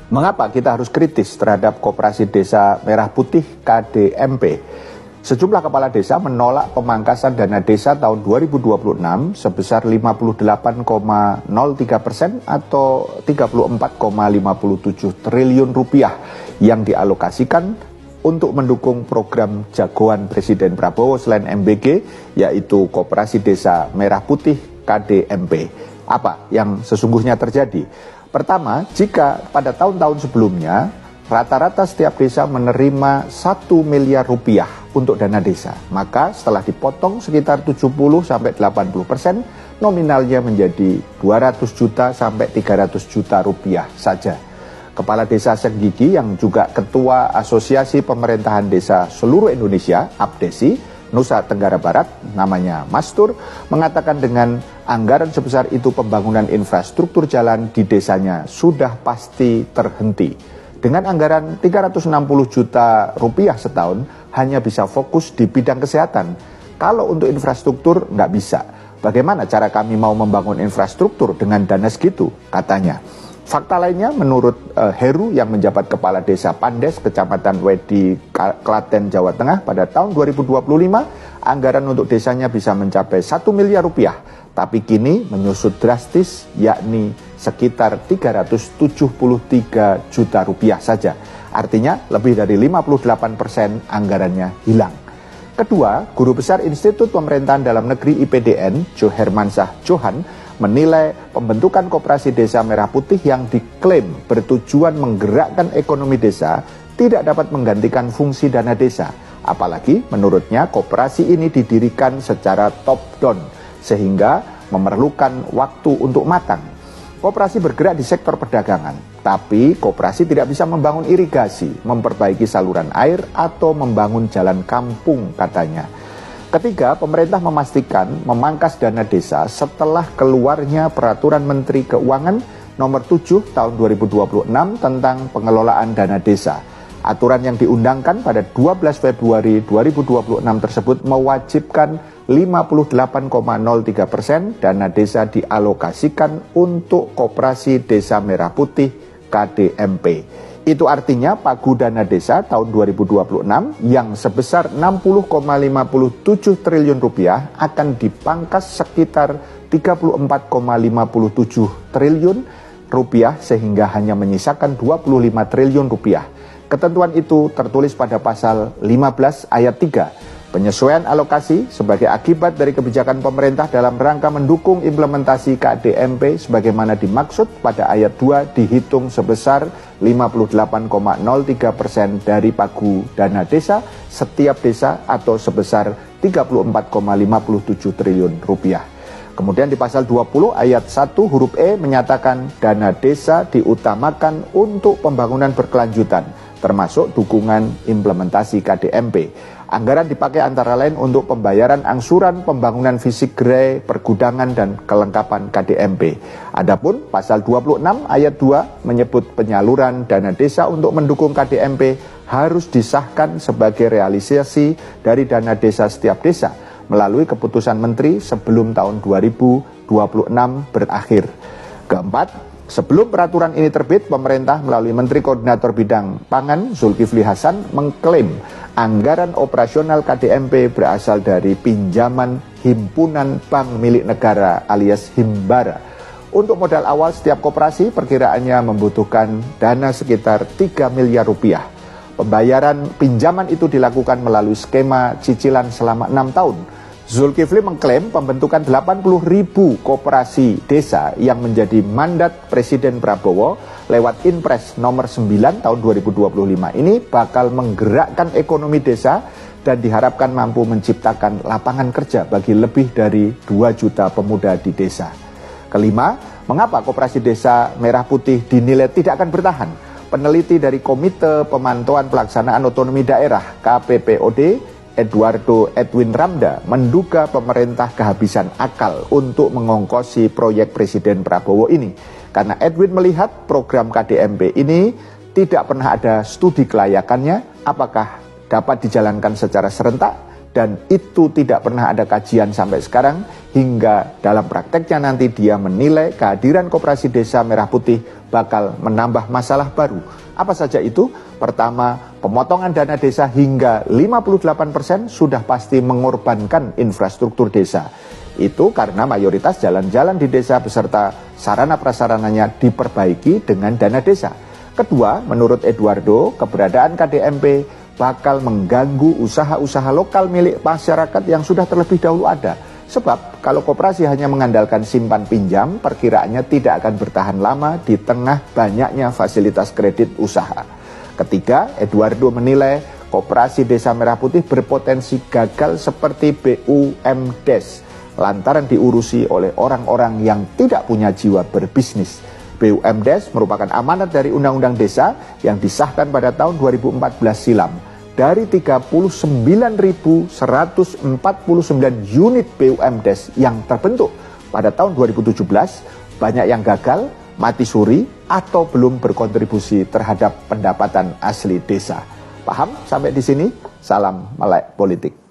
Mengapa kita harus kritis terhadap Koperasi Desa Merah Putih KDMP? Sejumlah kepala desa menolak pemangkasan dana desa tahun 2026 sebesar 58,03% atau 34,57 triliun rupiah yang dialokasikan untuk mendukung program jagoan Presiden Prabowo selain MBG, yaitu Koperasi Desa Merah Putih KDMP. Apa yang sesungguhnya terjadi? Pertama, jika pada tahun-tahun sebelumnya rata-rata setiap desa menerima 1 miliar rupiah untuk dana desa, maka setelah dipotong sekitar 70-80%, nominalnya menjadi 200 juta sampai 300 juta rupiah saja. Kepala Desa Senggigi yang juga Ketua Asosiasi Pemerintahan Desa Seluruh Indonesia, APDESI, Nusa Tenggara Barat, namanya Mastur, mengatakan dengan anggaran sebesar itu pembangunan infrastruktur jalan di desanya sudah pasti terhenti. Dengan anggaran 360 juta rupiah setahun, hanya bisa fokus di bidang kesehatan. Kalau untuk infrastruktur nggak bisa. Bagaimana cara kami mau membangun infrastruktur dengan dana segitu, katanya. Fakta lainnya, menurut Heru yang menjabat Kepala Desa Pandes, Kecamatan Wedi, Klaten, Jawa Tengah pada tahun 2025, anggaran untuk desanya bisa mencapai 1 miliar rupiah, tapi kini menyusut drastis, yakni sekitar 373 juta rupiah saja. Artinya lebih dari 58% anggarannya hilang. Kedua, Guru Besar Institut Pemerintahan Dalam Negeri IPDN, Jo Hermansyah Johan, menilai pembentukan Koperasi Desa Merah Putih yang diklaim bertujuan menggerakkan ekonomi desa tidak dapat menggantikan fungsi dana desa. Apalagi menurutnya koperasi ini didirikan secara top-down sehingga memerlukan waktu untuk matang. Koperasi bergerak di sektor perdagangan, tapi koperasi tidak bisa membangun irigasi, memperbaiki saluran air, atau membangun jalan kampung, katanya. Ketiga, pemerintah memastikan memangkas dana desa setelah keluarnya Peraturan Menteri Keuangan Nomor 7 Tahun 2026 tentang pengelolaan dana desa. Aturan yang diundangkan pada 12 Februari 2026 tersebut mewajibkan 58,03% dana desa dialokasikan untuk Koperasi Desa Merah Putih KDMP. Itu artinya pagu dana desa tahun 2026 yang sebesar 60,57 triliun rupiah akan dipangkas sekitar 34,57 triliun rupiah sehingga hanya menyisakan 25 triliun rupiah. Ketentuan itu tertulis pada pasal 15 ayat 3. Penyesuaian alokasi sebagai akibat dari kebijakan pemerintah dalam rangka mendukung implementasi KDMP sebagaimana dimaksud pada ayat 2 dihitung sebesar 58,03% dari pagu dana desa setiap desa atau sebesar 34,57 triliun rupiah. Kemudian di pasal 20 ayat 1 huruf E menyatakan dana desa diutamakan untuk pembangunan berkelanjutan, termasuk dukungan implementasi KDMP. Anggaran dipakai antara lain untuk pembayaran angsuran pembangunan fisik gerai, pergudangan, dan kelengkapan KDMP. Adapun pasal 26 ayat 2 menyebut penyaluran dana desa untuk mendukung KDMP harus disahkan sebagai realisasi dari dana desa setiap desa melalui keputusan menteri sebelum tahun 2026 berakhir. Keempat, sebelum peraturan ini terbit, pemerintah melalui Menteri Koordinator Bidang Pangan Zulkifli Hasan mengklaim anggaran operasional KDMP berasal dari pinjaman himpunan bank milik negara alias Himbara. Untuk modal awal setiap koperasi perkiraannya membutuhkan dana sekitar 3 miliar rupiah. Pembayaran pinjaman itu dilakukan melalui skema cicilan selama 6 tahun. Zulkifli mengklaim pembentukan 80.000 koperasi desa yang menjadi mandat Presiden Prabowo lewat Inpres nomor 9 tahun 2025 ini bakal menggerakkan ekonomi desa dan diharapkan mampu menciptakan lapangan kerja bagi lebih dari 2 juta pemuda di desa. Kelima, mengapa Koperasi Desa Merah Putih dinilai tidak akan bertahan? Peneliti dari Komite Pemantauan Pelaksanaan Otonomi Daerah KPPOD Eduardo Edwin Ramda menduga pemerintah kehabisan akal untuk mengongkosi proyek Presiden Prabowo ini. Karena Edwin melihat program KDMP ini tidak pernah ada studi kelayakannya, apakah dapat dijalankan secara serentak dan itu tidak pernah ada kajian sampai sekarang, hingga dalam prakteknya nanti dia menilai kehadiran koperasi desa Merah Putih bakal menambah masalah baru. Apa saja itu? Pertama, pemotongan dana desa hingga 58% sudah pasti mengorbankan infrastruktur desa. Itu karena mayoritas jalan-jalan di desa beserta sarana prasarananya diperbaiki dengan dana desa. Kedua, menurut Eduardo, keberadaan KDMP bakal mengganggu usaha-usaha lokal milik masyarakat yang sudah terlebih dahulu ada. Sebab kalau koperasi hanya mengandalkan simpan pinjam, perkiraannya tidak akan bertahan lama di tengah banyaknya fasilitas kredit usaha. Ketiga, Eduardo menilai koperasi Desa Merah Putih berpotensi gagal seperti BUMDes, lantaran diurusi oleh orang-orang yang tidak punya jiwa berbisnis. BUMDes merupakan amanat dari Undang-Undang Desa yang disahkan pada tahun 2014 silam. Dari 39.149 unit BUMDes yang terbentuk pada tahun 2017, banyak yang gagal, mati suri, atau belum berkontribusi terhadap pendapatan asli desa. Paham sampai di sini? Salam melek politik.